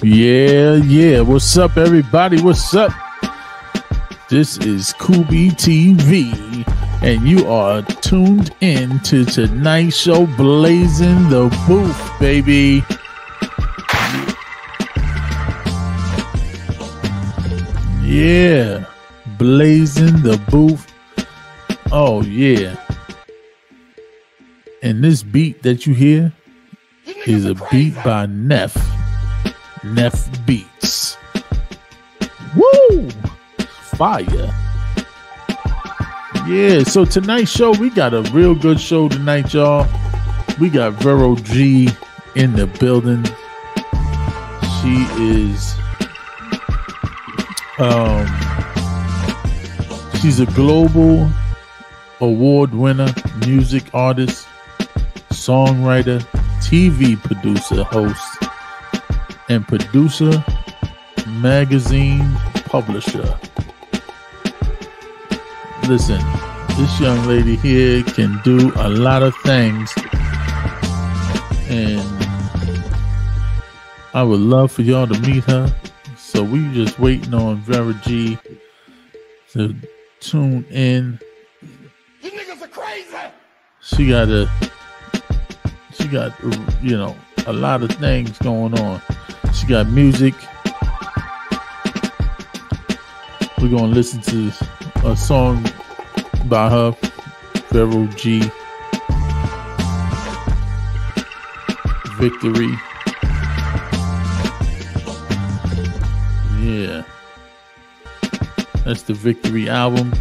Yeah. What's up, everybody? What's up? This is Coobie TV, and you are tuned in to tonight's show, Blazin The Booth, baby. Yeah, Blazin The Booth. Oh, yeah. And this beat that you hear is a beat by Neff Beats. Woo! Fire. Yeah, so tonight's show, we got a real good show tonight, y'all. We got Vero G in the building. She is she's a global award winner, music artist, songwriter, TV producer, host, and producer, magazine publisher. Listen, this young lady here can do a lot of things, and I would love for y'all to meet her. So we just waiting on Vero G to tune in. You niggas are crazy. She got a lot of things going on. She got music. We're gonna listen to a song by her, Vero G. Victory. Yeah. That's the Victory album.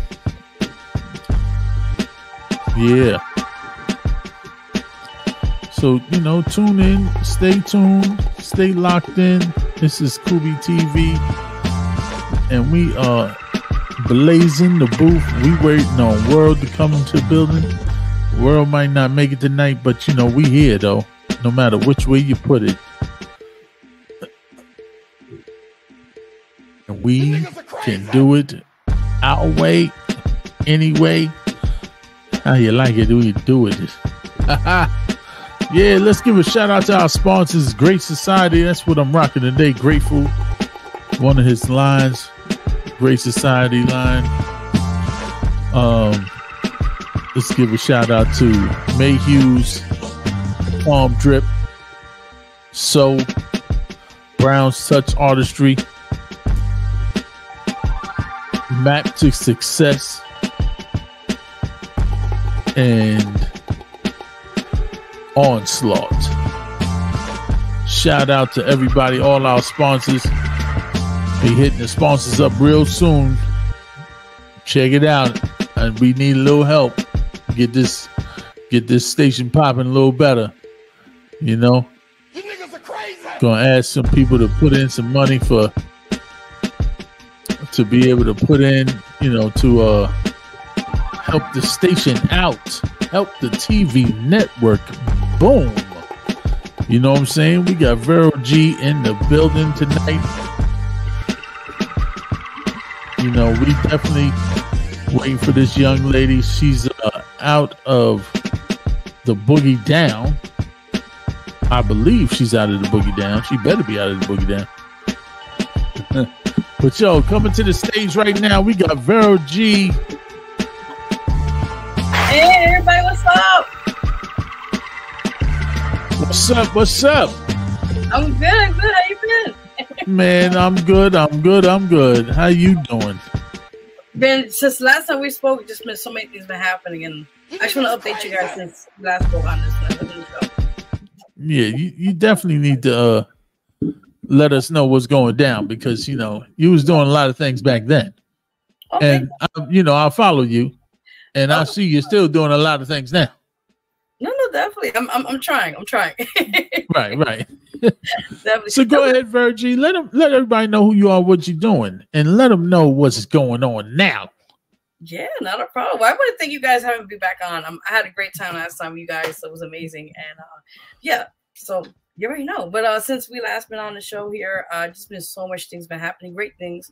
Yeah. So, tune in, stay tuned, stay locked in. This is Coobie TV. And we are blazing the booth. We waiting on World to come into the building. World might not make it tonight, but we here though. No matter which way you put it. And we can do it our way, anyway. How you like it, we do it. Yeah, let's give a shout out to our sponsors, Great Society. That's what I'm rocking today. Grateful. One of his lines, Great Society line. Let's give a shout out to May Hughes, Palm Drip, So, Brown's Touch Artistry, Map to Success, and Onslaught. Shout out to everybody, all our sponsors. Be hitting the sponsors up real soon. Check it out. And we need a little help. Get this station popping a little better. You niggas are crazy. Gonna ask some people to put in some money to be able to put in, to help the station out. Help the TV network. Boom. You know what I'm saying? We got Vero G in the building tonight. We definitely waiting for this young lady. She's out of the Boogie Down. I believe she's out of the Boogie Down. She better be out of the Boogie Down. But coming to the stage right now, we got Vero G. Hey, everybody, what's up? What's up? I'm good. How you been? Man, I'm good. How you doing? Since last time we spoke, just been so many things been happening, and I just want to update you guys since last spoke on this show. Yeah, you definitely need to let us know what's going down, because you was doing a lot of things back then, okay. And I follow you, and I see you're still doing a lot of things now. No, definitely. I'm trying. Right. Definitely. So go ahead, Vero G. Let everybody know who you are, what you're doing, and let them know what's going on now. Yeah, not a problem. Well, I want to thank you guys for having me back on. I had a great time last time with you guys. So it was amazing. And yeah, so you already know. But since we last been on the show here, just been so much things been happening, great things.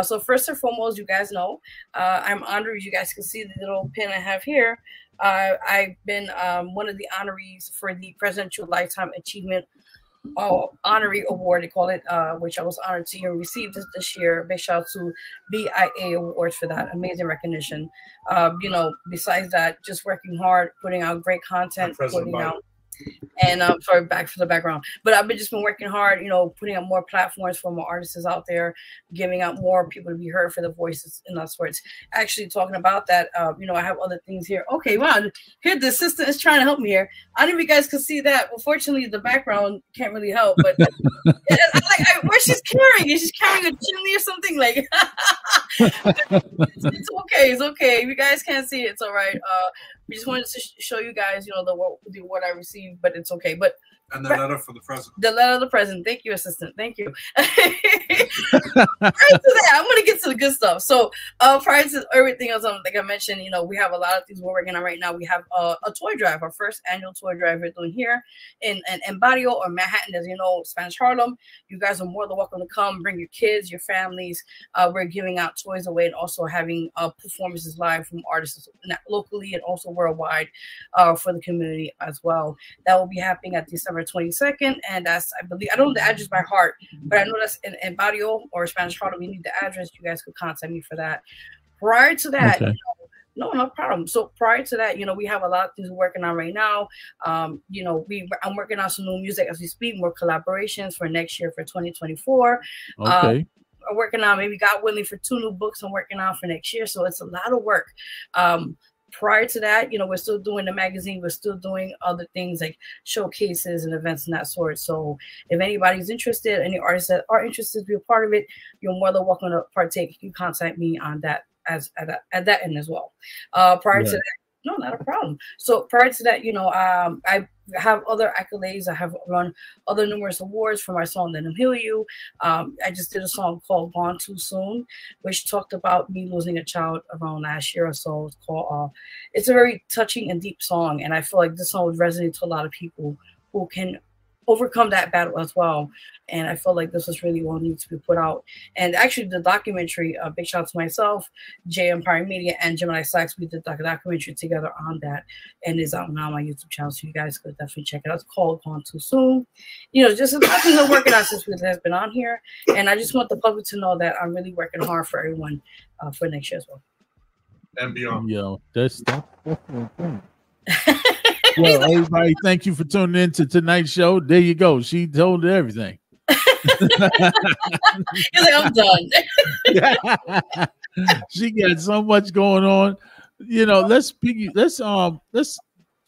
So first and foremost, you guys know, I'm honored. You guys can see the little pin I have here. I've been one of the honorees for the Presidential Lifetime Achievement Honorary Award, they call it, which I was honored to receive this year. Big shout out to BIA Awards for that amazing recognition. Besides that, just working hard, putting out great content, putting out. And sorry, back for the background. But I've just been working hard, putting up more platforms for more artists out there, giving out more people to be heard for the voices and that sorts. Actually, talking about that, I have other things here. Okay, wow. Here, the assistant is trying to help me here. I don't know if you guys can see that. Unfortunately, the background can't really help. But where she's carrying? Is she carrying a chimney or something? Like, it's okay. It's okay. If you guys can't see it, it's all right. We just wanted to show you guys, the award I received, but it's okay. But and the letter for the president. The letter of the president. Thank you, assistant. Thank you. Prior to that, I'm gonna get to the good stuff. So prior to everything else, like I mentioned, we have a lot of things we're working on right now. We have a toy drive, our first annual toy drive we're doing here in Barrio or Manhattan, as you know, Spanish Harlem. You guys are more than welcome to come. Bring your kids, your families. We're giving out toys away and also having performances live from artists locally and also worldwide for the community as well. That will be happening at December 22nd, and that's, I believe, I don't know the address by heart, but I know that's in Barrio or Spanish Harlem. We need the address. You guys could contact me for that. Prior to that, okay. No problem. So prior to that, we have a lot of things we're working on right now. I'm working on some new music as we speak, more collaborations for next year for 2024. Okay. I'm working on, maybe God willing, for 2 new books I'm working on for next year. So it's a lot of work. Prior to that, we're still doing the magazine. We're still doing other things like showcases and events and that sort. So if anybody's interested, any artists that are interested to be a part of it, you're more than welcome to partake. You can contact me on that at that end as well. Prior to that, no, not a problem. So prior to that, I have other accolades. I have run other numerous awards for my song "Let Him Heal You." I just did a song called "Gone Too Soon," which talked about me losing a child around last year or so. It's called. It's a very touching and deep song, and I feel like this song would resonate to a lot of people who can overcome that battle as well. And I felt like this was really what needs to be put out. And actually, the documentary, big shout out to myself, J Empire Media, and Gemini Sachs, we did the documentary together on that, and it's out now on my YouTube channel, so you guys could definitely check it out. It's called "Gone Too Soon." Just a lot of things I'm working on since we has been on here, and I just want the public to know that I'm really working hard for everyone for next year as well. And beyond. Yo, that's definitely a thing. Well, everybody, thank you for tuning in to tonight's show. There you go. She told everything. He's like, I'm done. She got so much going on. Let's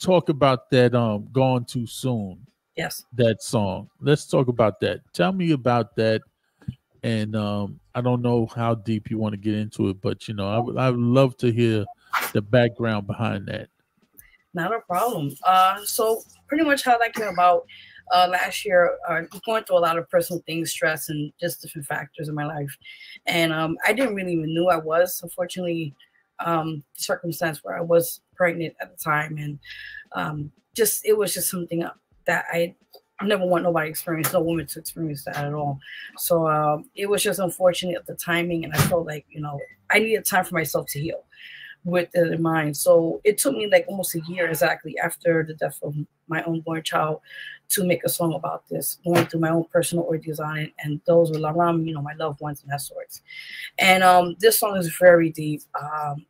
talk about that "Gone Too Soon." Yes. That song. Let's talk about that. Tell me about that. And I don't know how deep you want to get into it, but I would love to hear the background behind that. Not a problem. So pretty much how that came about last year, going through a lot of personal things, stress, and just different factors in my life. And I didn't really even know I was, unfortunately, circumstance where I was pregnant at the time. And it was just something that I never want nobody to experience, no woman to experience that at all. So it was just unfortunate at the timing. And I felt like, I needed time for myself to heal with it in mind. So it took me like almost a year exactly after the death of my unborn child to make a song about this, going through my own personal ordeals on it, and those were around me, my loved ones and that sorts. And this song is very deep.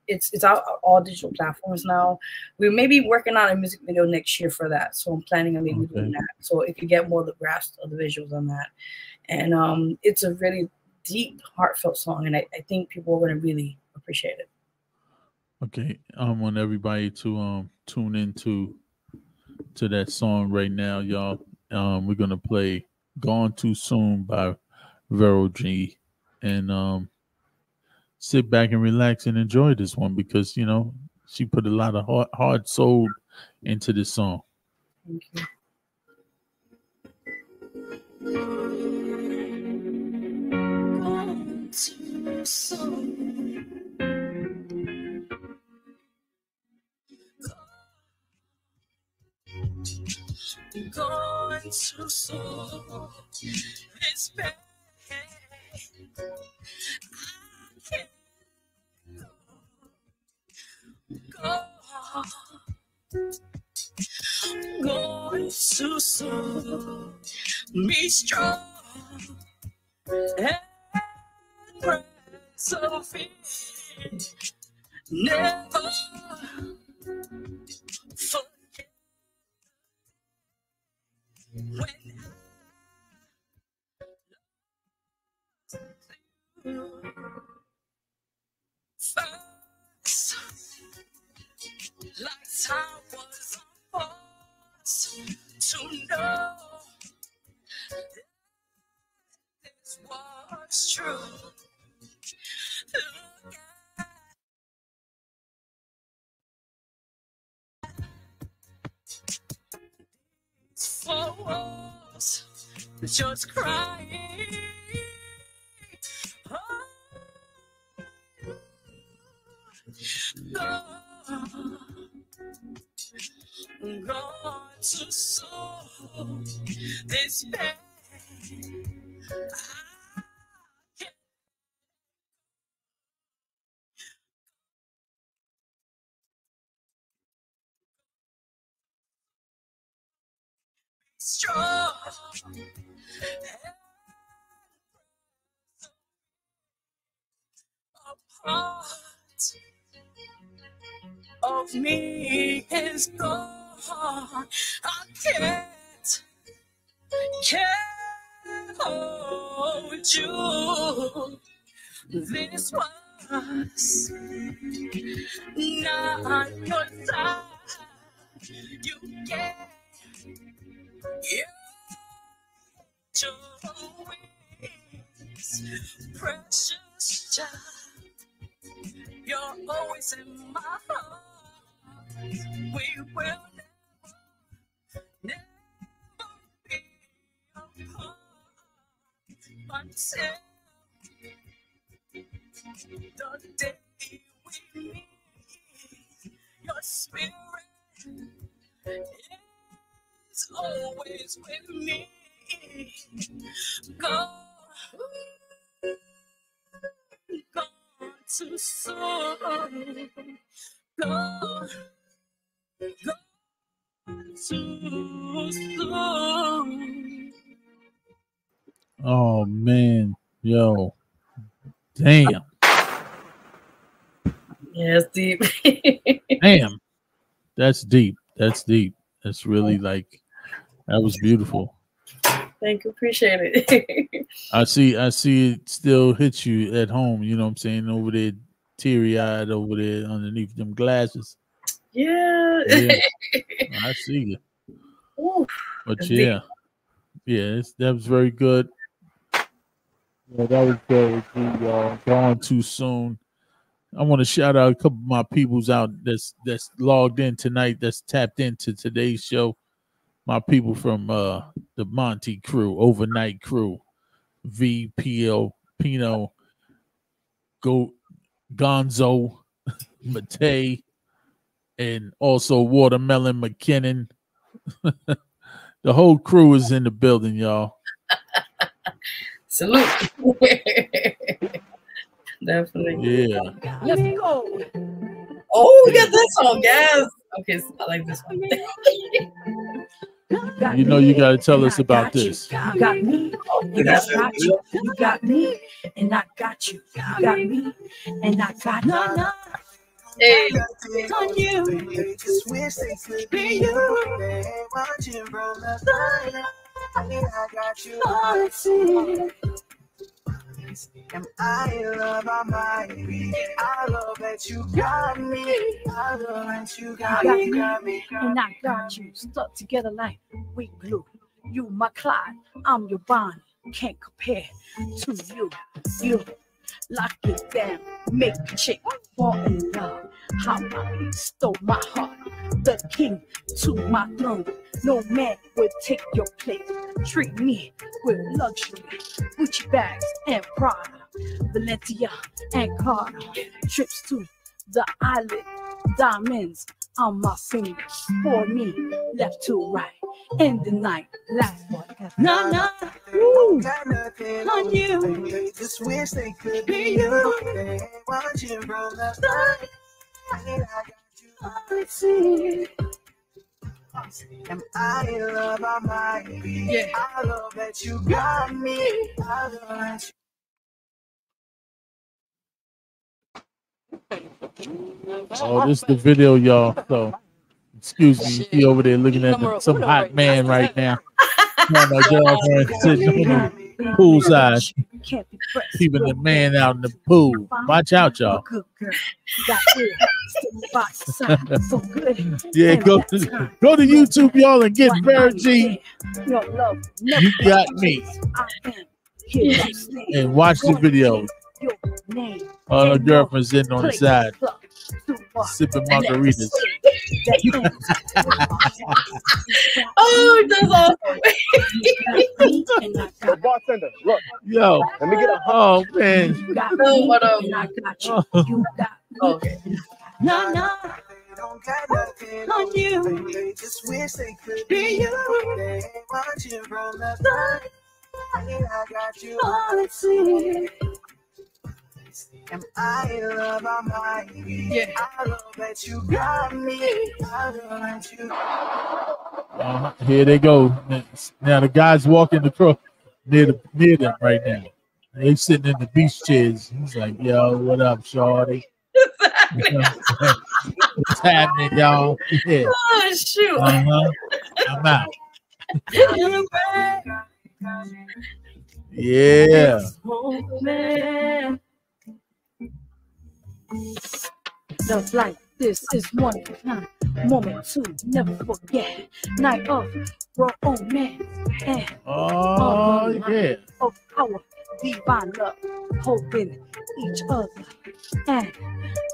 It's out on all digital platforms now. We may be working on a music video next year for that, so I'm planning on maybe doing that, so it could get more of the grasp of the visuals on that. And it's a really deep, heartfelt song, and I think people are going to really appreciate it. Okay, I want everybody to tune into that song right now, y'all. We're gonna play "Gone Too Soon" by Vero G, and sit back and relax and enjoy this one because she put a lot of heart soul into this song. Thank you. Gone too soon. Gone too soon. It's bad. I can't go. Going to soon be strong and persevere. Never forget when first, like time was forced to know this was true. Look at 4 walls, just crying. God to solve this pain. I can't be strong. A part of me is gone. I can't hold you. This was not your time. You get your wings, precious child. You're always in my heart. We will never be apart until the day we meet. Your spirit is always with me. Gone too soon. Gone too soon. Oh man, yo, damn, Yeah, it's deep. damn, that's deep. That's deep. That's really like that was beautiful. Thank you, appreciate it. I see it still hits you at home. You know what I'm saying? Over there, teary eyed over there underneath them glasses. Yeah. I see you. Ooh, But that's yeah, that was very good. Yeah, that was good. Y'all gone too soon. I want to shout out a couple of my peoples out that's logged in tonight, that's tapped into today's show. My people from the Monty crew, overnight crew, VPL, Pino, Gonzo, Matei, and also Watermelon McKinnon. The whole crew is in the building, y'all. salute. Definitely. Yeah. Let's go. Oh, we got this song, yes. Okay, so I like this one. You know you got to tell us about this. You got me, and I got you. You got me, and I got you. You got me, and I got you. Hey. On you. Just wish they could be you. They ain't watching from the side. And I got you. Oh, see. Am I in love? I might be. I love that you got me. I love that you got me. And I got you. Stuck together like we glue. You my Clyde, I'm your Bonnie. Can't compare to you. You lock it down, make a chick fall in love. How I stole my heart, the king to my throne. No man would take your place. Treat me with luxury, Gucci bags and Prada, Valencia and Carter. Trips to the island, diamonds on my fingers. For me, left to right. In the night, last one. No, woo, on you. They just wish they could be you. They ain't watching from the side. And I got you. I see. Am I in love? I might be. Yeah. I love that you got me. I love that you. Oh, this is the video, y'all. So, excuse me, he over there looking at some hot man right now. My girlfriend sitting on the poolside, keeping the man out in the pool. Watch out, y'all. Yeah, go to YouTube, y'all, and get Vero G. You got me. And watch the video. All her girlfriend sitting on the side, sipping margaritas. Oh, that's awesome. Bartender, look. Yo, Let me get a oh man. Okay. No. Don't got nothing on you. They just wish they could be you. They ain't watching from the side. I got you all see. Am I in love? I might be. Yeah. I love that you got me. I love that you. Here they go. Now the guys walking across near them right now. They sitting in the beach chairs. He's like, "Yo, what up, shorty? What's happening, y'all?" Yeah. Oh shoot! I'm out. Yeah. Love like this is one of a kind moment to never forget. Night of romance and yeah. of our divine love, holding each other and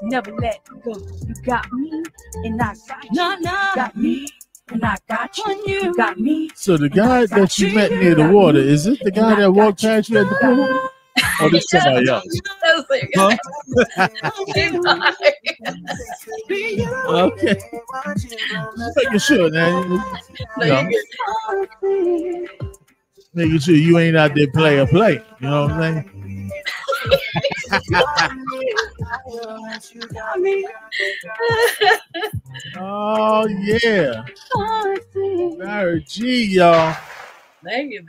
never let go. You got me and I got you. Got me and I got you. You got me. So the guy that you met near the water, is it the guy that walked past you at the pool? Or this somebody else? Huh? Okay. Just making sure, man. Making sure you ain't out there play. You know what I'm saying? Oh yeah. Vero G, y'all. Thank you.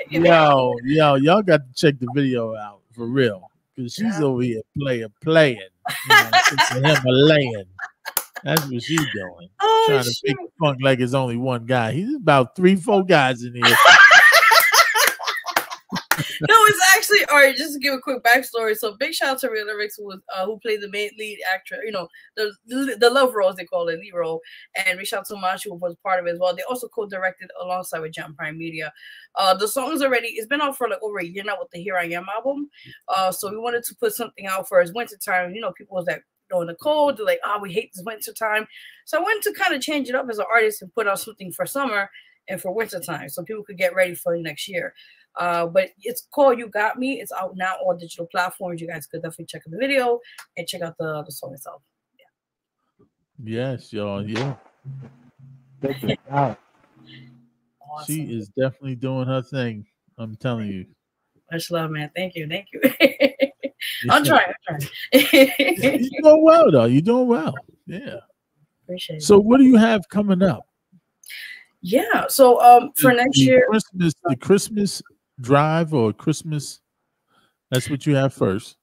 Yo, y'all got to check the video out for real. Because she's over here playing. Himalayan. That's what she's doing. Oh, trying to make funk like it's only one guy. He's about 3-4 guys in here. No, it's actually all right. Just to give a quick backstory. So big shout out to Real Lyrics, who played the main lead actor. You know, the love role, as they call it, lead role, and big shout out to Mash, who was part of it as well. They also co-directed alongside with Jump Prime Media. The song's it's been out for like over a year now with the Here I Am album. So we wanted to put something out for his wintertime. You know, people was like, in the cold, they're like, we hate this winter time. So I wanted to kind of change it up as an artist and put out something for summer and for winter time, so people could get ready for next year. But it's called You Got Me. It's out now on digital platforms. You guys could definitely check out the video and check out the song itself. Yeah. Yes, y'all. Yeah. Check it out. Awesome. She is definitely doing her thing. I'm telling you. Much love, man. Thank you. I'm trying. You're doing well, though. You're doing well. Yeah. Appreciate it. So what do you have coming up? Yeah. So for next year, the Christmas drive or Christmas, that's what you have first.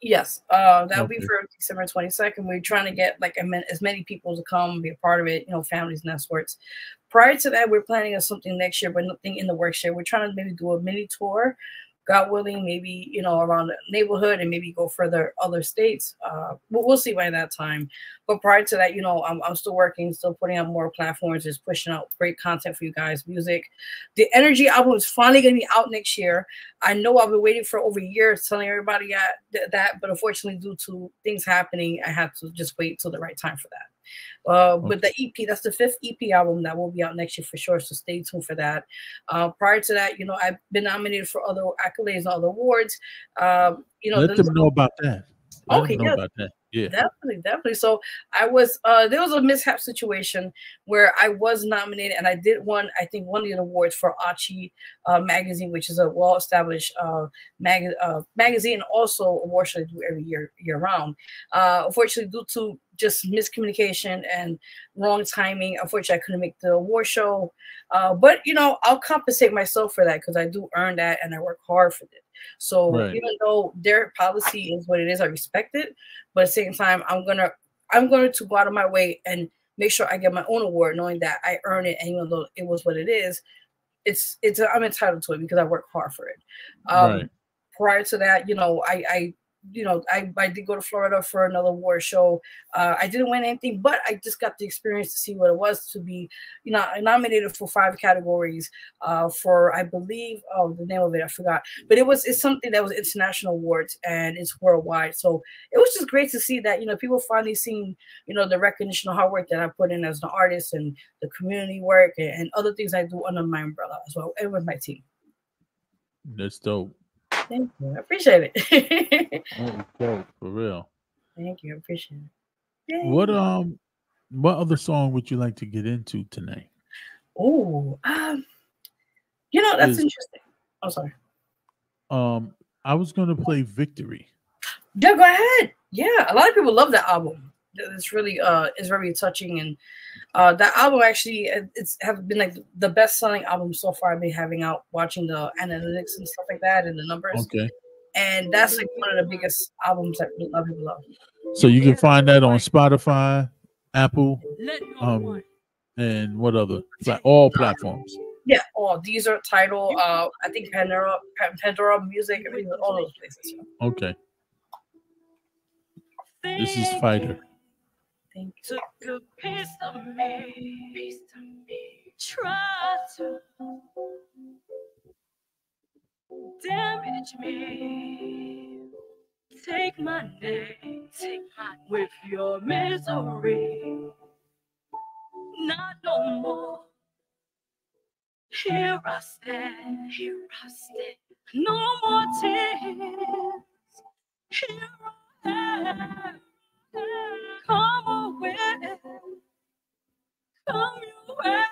Yes. That'll be for December 22nd. We're trying to get like as many people to come be a part of it, you know, families and that sorts. Prior to that, we're planning on something next year, but nothing in the works yet. We're trying to maybe do a mini tour, God willing, maybe, you know, around the neighborhood and maybe go further other states. We'll see by that time. But prior to that, you know, I'm still working, still putting out more platforms, just pushing out great content for you guys, music. The Energy album is finally going to be out next year. I know I've been waiting for over a year telling everybody that, but unfortunately, due to things happening, I had to just wait till the right time for that. But the EP, that's the 5th EP album that will be out next year for sure. So stay tuned for that. Prior to that, you know, I've been nominated for other accolades and other awards. You know, let them know about that. Okay, yeah. Yeah. Definitely. So I was there was a mishap situation where I was nominated and I did one of the awards for Achi magazine, which is a well-established magazine, also award show they do every year round. Unfortunately, due to just miscommunication and wrong timing, unfortunately I couldn't make the award show. But I'll compensate myself for that because I do earn that and I work hard for it. So even though their policy is what it is, I respect it. But at the same time, I'm going to go out of my way and make sure I get my own award, knowing that I earn it. And even though it was what it is, I'm entitled to it because I work hard for it. Prior to that, I did go to Florida for another award show. I didn't win anything, but I just got the experience to see what it was to be, nominated for 5 categories. For I believe, the name of it I forgot, but it's something that was international awards and it's worldwide. So it was just great to see that people finally seeing the recognition of hard work that I put in as an artist and the community work and other things I do under my umbrella as well and with my team. That's dope. Thank you. I appreciate it. Dope, for real. Thank you. I appreciate it. Yay. What other song would you like to get into tonight? Oh, that's interesting. I'm sorry. I was gonna play Victory. Yeah, go ahead. Yeah, a lot of people love that album. It's really it's very touching, and that album actually have been like the best selling album so far. I've been having out watching the analytics and stuff like that and the numbers. Okay. And that's like one of the biggest albums that a lot of people love. So you can find that on Spotify, Apple, and what other? All platforms. Yeah, all these are Tidal. I think Pandora Music, all those places. Okay. This is Fighter. Thank you. Took a piece of me, try to damage me. Take my name, with your misery. Not no more. Here I stand, no more tears. Here I am. Come away, come your way.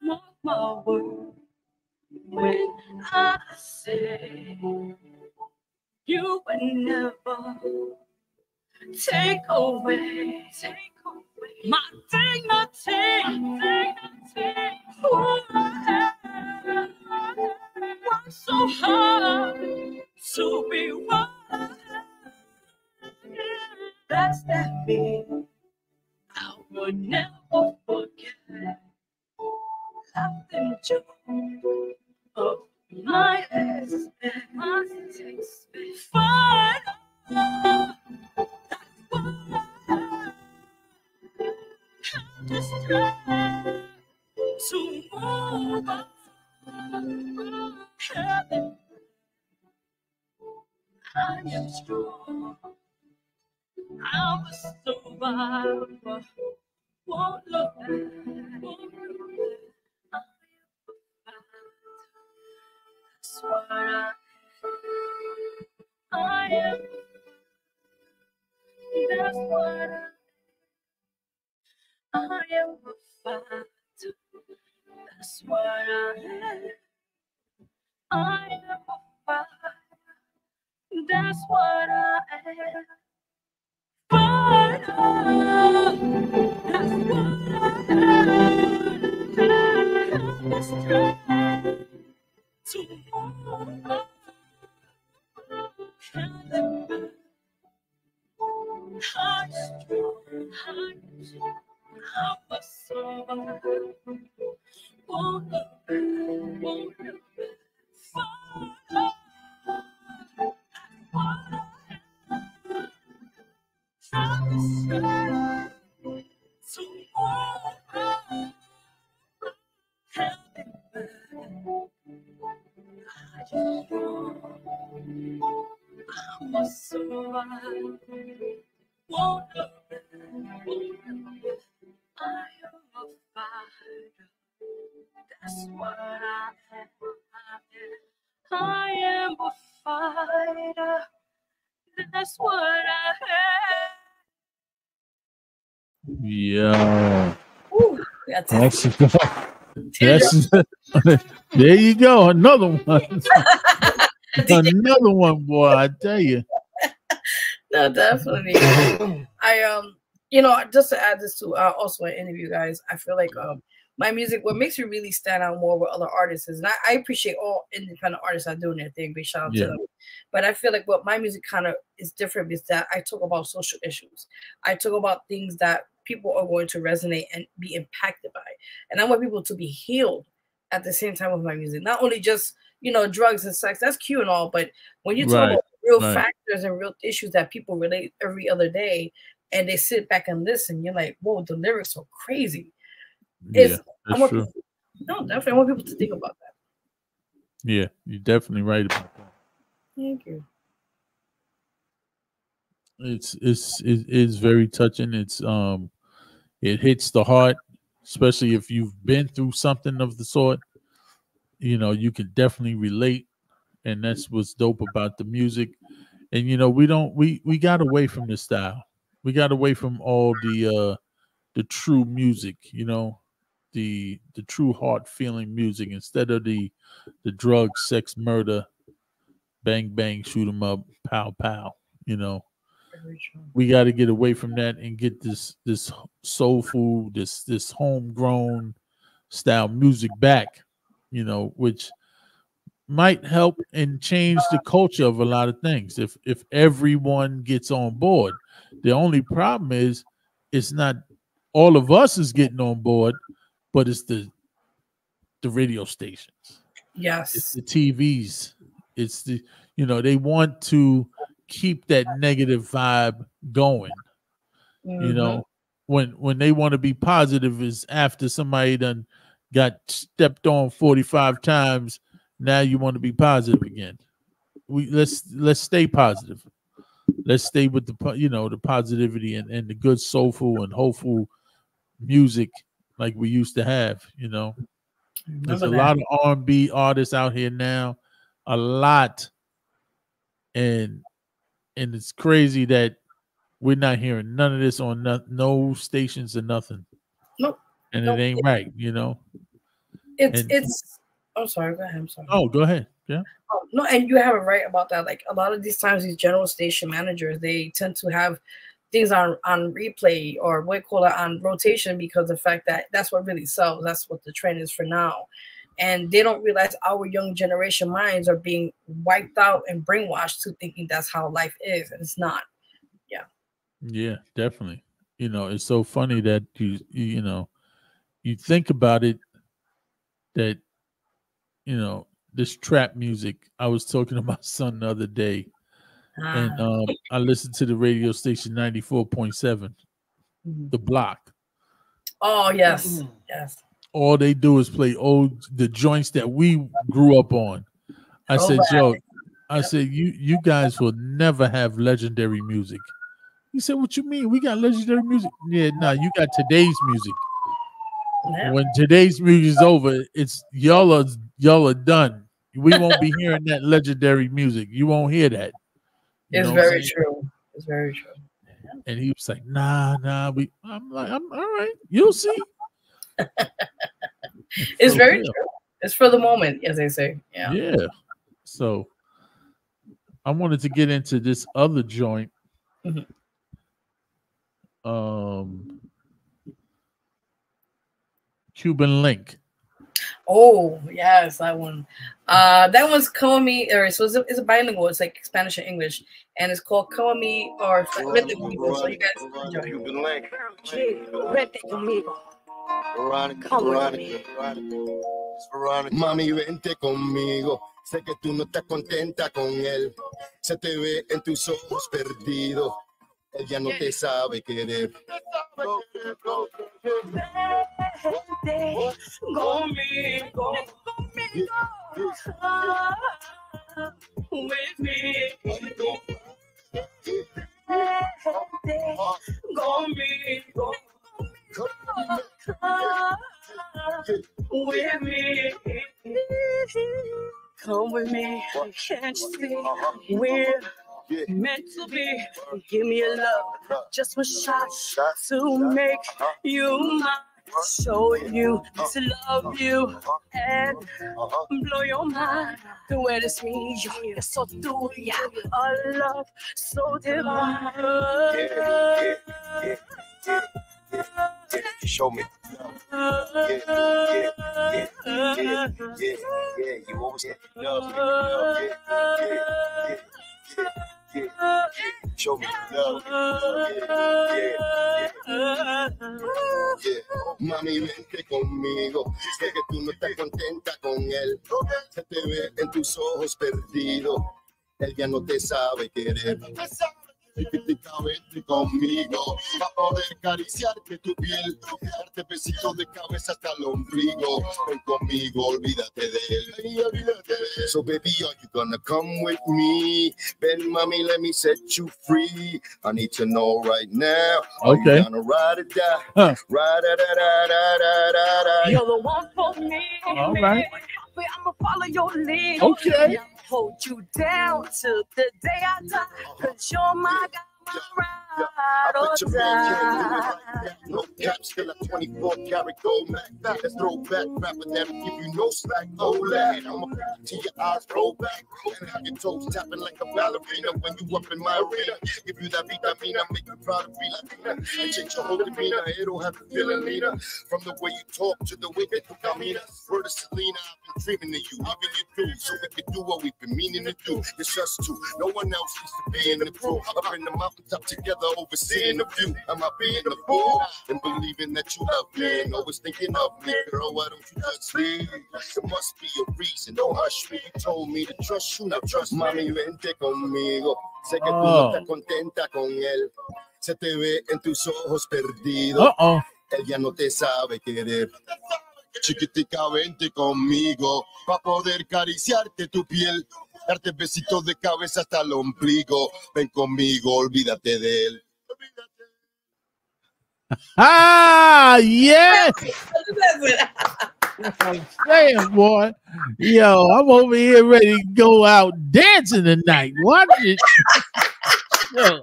Mark my word when I say you would never take away my dignity. Who I am, worked so hard to be what I am. That's that me. I would never forget. Laughed and joked of my expect. Fire. That's what I have to strive to move on. I am strong. I'm a survivor. Won't look back. That's what I am. That's what I am a fighter. That's what I am. I am a fighter. That's what I am. Fighter. That's what I am. The strength to move on. I'm a survivor. Won't look back. Follow. From the strength to move on. Held it back. I'm a survivor. Won't look back. I am a fighter. That's what I am. I am a fighter. That's what I heard. Yeah. Ooh, That's there you go. Another one. Another one, boy. I tell you. No, definitely. Just to add this to also an interview, guys. I feel like my music, what makes me really stand out more with other artists is, and I appreciate all independent artists are doing their thing. Big shout out to them. But I feel like what my music kind of is different is that I talk about social issues. I talk about things that people are going to resonate and be impacted by. And I want people to be healed at the same time with my music. Not only just, drugs and sex, that's cute and all, but when you talk about real factors and real issues that people relate every other day, and they sit back and listen, you're like, whoa, the lyrics are crazy. Yeah, that's true. Definitely. I want people to think about that. Yeah, you're definitely right about that. Thank you. It's very touching. It hits the heart, especially if you've been through something of the sort. You can definitely relate, and that's what's dope about the music. And we got away from this style. We got away from all the true music, the true heart feeling music, instead of the drug, sex, murder, bang bang, shoot 'em up, pow pow. We got to get away from that and get this soulful, this homegrown style music back, which might help and change the culture of a lot of things if everyone gets on board. The only problem is it's not all of us is getting on board, but it's the radio stations. Yes. It's the TVs. It's they want to keep that negative vibe going. Mm-hmm. When they want to be positive is after somebody done got stepped on 45 times. Now you want to be positive again. Let's stay positive. Let's stay with the positivity and the good soulful and hopeful music like we used to have. There's a lot of R&B artists out here now, a lot, and it's crazy that we're not hearing none of this on no stations or nothing. Nope. And it ain't right, It's. I'm sorry. Go ahead. I'm sorry. Oh, go ahead. Yeah. Oh, no, and you have it right about that. Like a lot of these times, these general station managers, they tend to have things on replay or what we call it on rotation, because the fact that that's what really sells. That's what the trend is for now. And they don't realize our young generation minds are being wiped out and brainwashed to thinking that's how life is, and it's not. Yeah. Yeah, definitely. It's so funny that you think about it, that this trap music. I was talking to my son the other day, and I listened to the radio station 94.7, The Block. Oh yes, yes. All they do is play the joints that we grew up on. I said, Joe, you guys will never have legendary music. He said, what you mean? We got legendary music. Yeah, no, you got today's music. Yeah. When today's music is over, it's y'all are done. We won't be hearing that legendary music. You won't hear that. It's very true. It's very true. And he was like, nah. I'm like, I'm all right. You'll see. It's very true. It's for the moment, as they say. Yeah. Yeah. So I wanted to get into this other joint. Mm-hmm. Cuban Link. Oh yes, that one. That one's Call Me, or so it's a bilingual. It's like Spanish and English, and it's called Call Me or Vete Conmigo. So you guys enjoy. Cuban Link. Vete conmigo. Mami, vente conmigo. Sé que tú no estás contenta con él. Se te ve en tus ojos perdido. Él ya no te sabe querer. Vete conmigo. With me. Vete conmigo. With me. Come with me. Can't you see we're meant to be. Give me a love, just one shot to make you mine. Show you to love you and blow your mind. The way this means you're so tuya, a love so divine. Show me. You always get love. Show me love. Mami, vente conmigo. Sé que tú no estás contenta con él. Se te ve en tus ojos perdido. Él ya no te sabe querer. Vente conmigo, para poder acariciarte tu piel, darte besitos de cabeza hasta el ombligo. Ven conmigo, olvídate de él. So baby, are you gonna come with me? Ven, mommy, let me set you free. I need to know right now. Okay. Are you gonna ride or die? Ride or die. You're the one for me. All right. I'm gonna follow your lead. Okay. I'll hold you down till the day I die. Cause you're my guy, my ride or die. No cap, still a 24 karat gold Mac. Let's throw back, rapper that'll give you no slack. Oh, lad, I'ma put it to your eyes, roll back. And have your toes tapping like a ballerina when you up in my arena. Give you that vitamina, make you proud to be Latina. And change your whole demeanor, it'll have you feeling leaner. From the way you talk to the way that you camina. Word of Selena, I've been dreaming of you, giving you through. So we can do what we've been meaning to do. It's us two, no one else needs to be in the crew. Up in the mountaintop together, overseeing the view. Am I being a fool? And believing that you love me and always thinking of me. Girl, why don't you just leave? There must be a reason. Don't hush me. You told me to trust you. Now trust mami, vente conmigo. Sé que tú no estás contenta con él. Se te ve en tus ojos perdido. Él ya no te sabe querer. Chiquitica, vente conmigo para poder acariciarte tu piel. Darte besitos de cabeza hasta el ombligo. Ven conmigo, olvídate de él. Ah, yeah. That's what I'm saying, boy. Yo, I'm over here ready to go out dancing tonight. Watch it. Yo,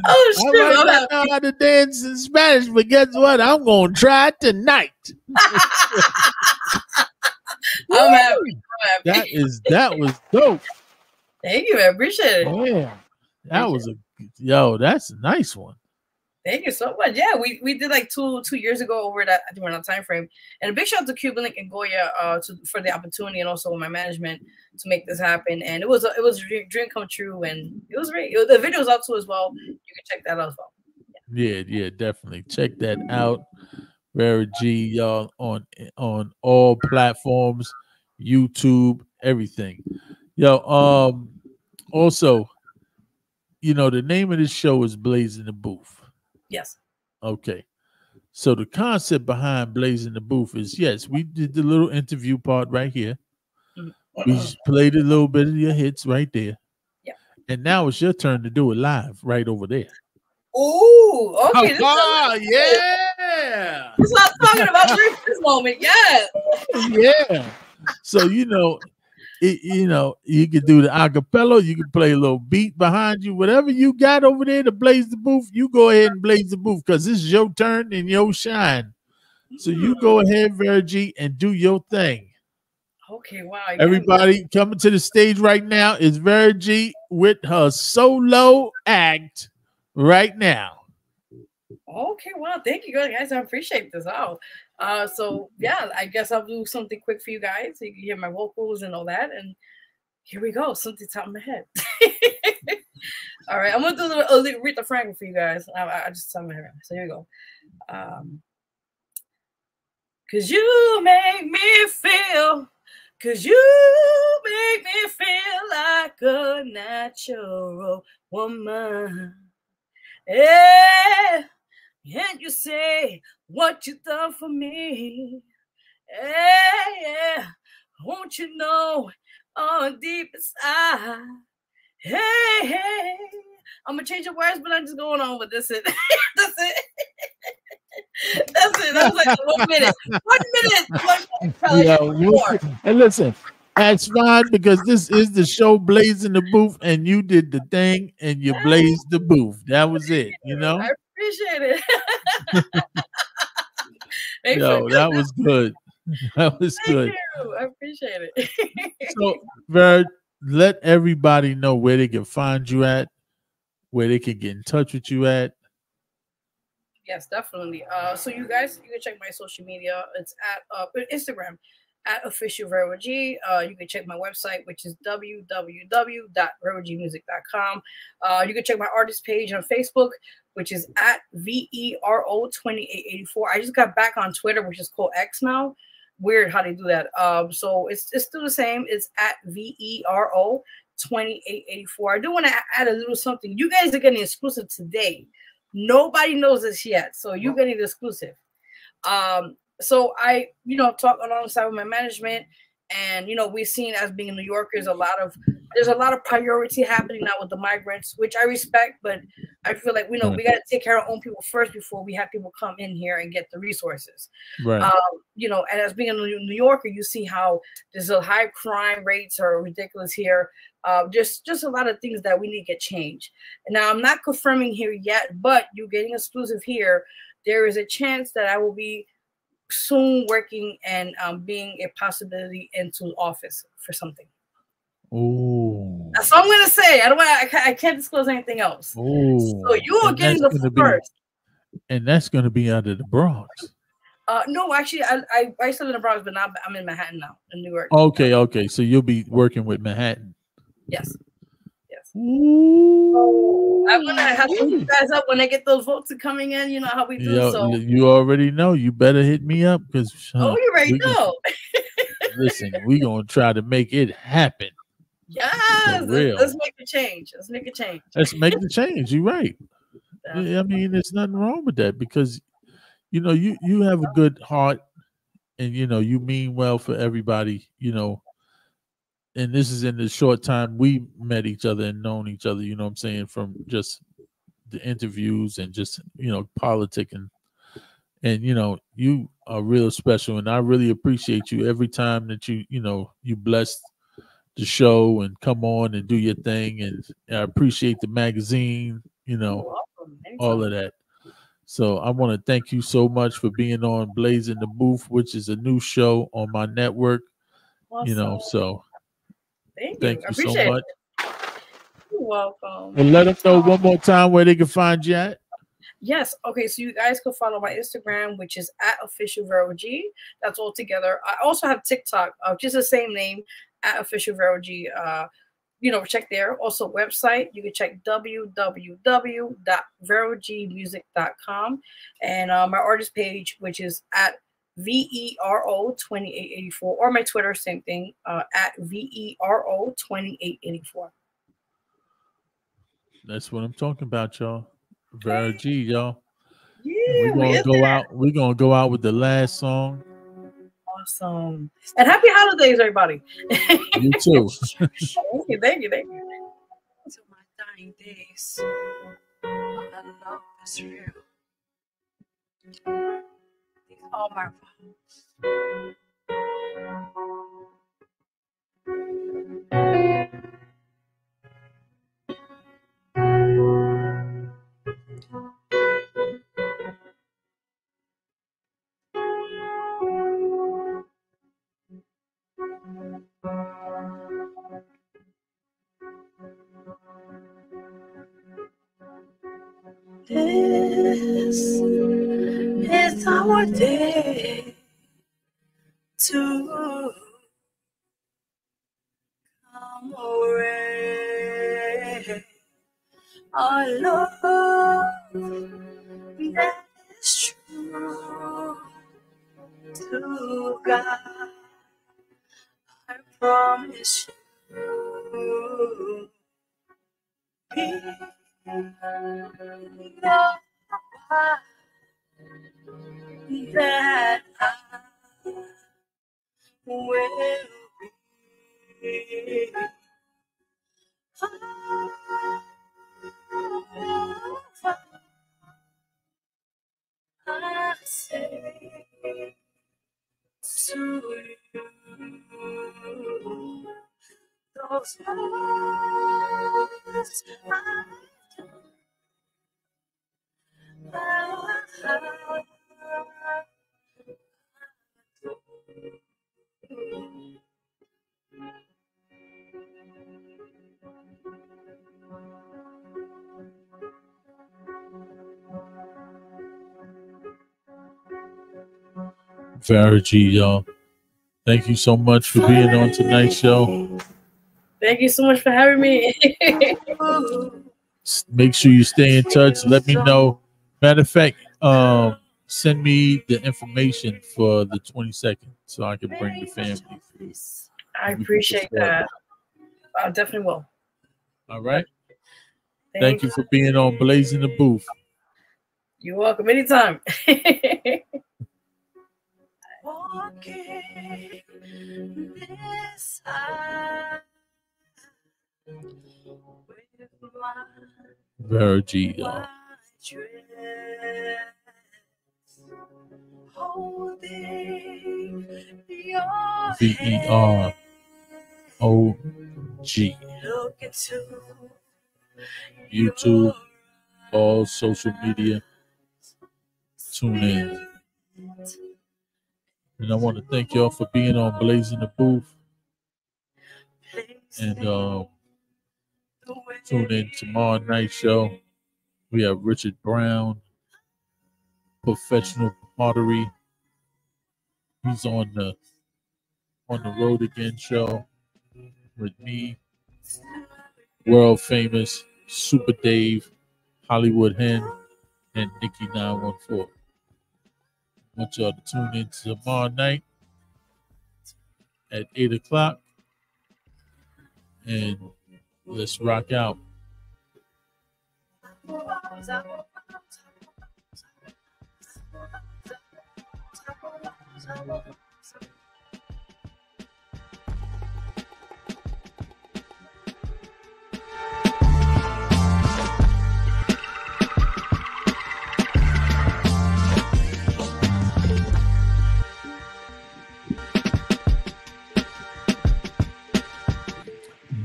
Oh, shit. I might not know how to dance in Spanish, but guess what? I'm going to try it tonight. I'm happy. That was dope. Thank you. I appreciate it. Yeah, that was that's a nice one. Thank you so much. Yeah, we did like two years ago over that, I think we're on time frame. And a big shout out to Cuban Link and Goya for the opportunity and also my management to make this happen. And it was a dream come true, and it was great. The video's out too as well. You can check that out as well. Yeah, definitely check that out. Vero G, y'all, on all platforms, YouTube, everything. Yo, also, you know, the name of this show is Blazin The Booth. Yes. Okay. So the concept behind Blazin The Booth is, yes, we did the little interview part right here. We just played a little bit of your hits right there. Yeah. And now it's your turn to do it live right over there. Oh, okay. Yeah. That's what I'm talking about during this moment. Yeah. Yeah. So, you know, you can do the acapella, you can play a little beat behind you, whatever you got over there to blaze the booth, you go ahead and blaze the booth because this is your turn and your shine. So you go ahead, Vero G, and do your thing. Okay, wow. Everybody coming to the stage right now is Vero G with her solo act right now. Okay, wow. Thank you guys. I appreciate this. Oh. So yeah, I guess I'll do something quick for you guys so you can hear my vocals and all that. And here we go. Something top of my head. All right, I'm gonna do a little Aretha Franklin for you guys. I just top of my head. So here we go. 'Cause you make me feel. 'Cause you make me feel like a natural woman. Yeah. And you say what you done for me. Yeah. Won't you know on deep inside? Hey. I'm gonna change the words, but I'm just going on with this. That's it. That's it. That was like 1 minute. 1 minute. And listen, That's fine because this is the show Blazing the Booth, and you did the thing and you blazed the booth. That was it, you know? I appreciate it. Yo, that was good. That was good. Thank you. I appreciate it. So, Ver, let everybody know where they can find you at, where they can get in touch with you at. Yes, definitely. So you guys, you can check my social media. It's at Instagram at official Vero G. You can check my website, which is www.verogmusic.com. You can check my artist page on Facebook, which is at VERO2884. I just got back on Twitter, which is called X now. Weird how they do that. So it's still the same. It's at VERO2884. I do want to add a little something. You guys are getting exclusive today. Nobody knows this yet, so you're getting the exclusive. So I, talk alongside with my management, and we're seen as being New Yorkers. There's a lot of priority happening now with the migrants, which I respect, but I feel like we got to take care of our own people first before we have people come in here and get the resources. Right. And as being a New Yorker, you see how there's a high crime rates are ridiculous here. Just a lot of things that we need to get changed. Now, I'm not confirming here yet, but you're getting exclusive here. There is a chance that I will be soon working and being a possibility into office for something. Oh, that's all I'm gonna say. I can't disclose anything else. Oh, so you are getting the first. And that's going to be out of the Bronx. No, actually, I still in the Bronx, but now I'm in Manhattan now, in New York. Okay. So you'll be working with Manhattan. Yes. So I'm gonna have to hook you guys up when I get those votes coming in. You know how we do. So you already know. You better hit me up because you already know. Listen, we're gonna try to make it happen. Yes, let's make a change. Let's make a change. Let's make the change. You're right. I mean, there's nothing wrong with that because you have a good heart and you mean well for everybody. And this is in the short time we met each other and known each other, what I'm saying, from just the interviews and just, politicking. And, you are real special. And I really appreciate you every time that you bless the show and come on and do your thing. And I appreciate the magazine, all of that. So I want to thank you so much for being on Blazing the Booth, which is a new show on my network, so. Thank you so much. You're welcome. And let them know one more time where they can find you at. Yes. Okay. So you guys can follow my Instagram, which is at official Vero G. That's all together. I also have TikTok, just the same name, at official Vero G. Check there. Also website. You can check www.verogmusic.com and my artist page, which is at VERO2884, or my Twitter, same thing, at VERO2884. That's what I'm talking about, y'all. Vero G, y'all. Yeah, we're gonna go out with the last song. Awesome. And happy holidays, everybody. You too. Thank you. To my dying days, my love is real. All my This is our day to come away. Our love that is true to God, I promise you. Be that I will be. I say to you. those words Vero G, y'all. Thank you so much for being on tonight's show. Thank you so much for having me. Make sure you stay in touch. Let me know. Matter of fact, send me the information for the 22nd so I can bring the family. I appreciate that. I definitely will. All right. Thank you for being on Blazin the Booth. You're welcome. Anytime. walking this side with my Vero G, y'all. Holding your VEROG. Look into YouTube, all social media. Tune in. And I want to thank y'all for being on Blazin the Booth. And tune in tomorrow night show. We have Richard Brown, Professional Pottery. He's on the Road Again show with me, world famous Super Dave, Hollywood Hen, and Nikki 914. I want y'all to tune in tomorrow night at 8 o'clock. And let's rock out.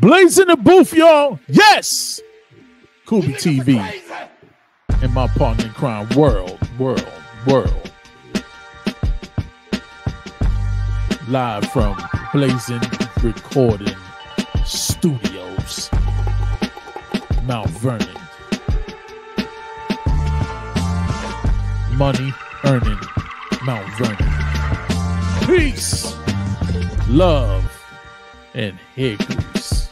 Blazin the Booth, y'all. Yes. Coobie TV. And my partner in crime, world. Live from Blazin Recording Studios, Mount Vernon. Money earning, Mount Vernon. Peace, love, and hair grease.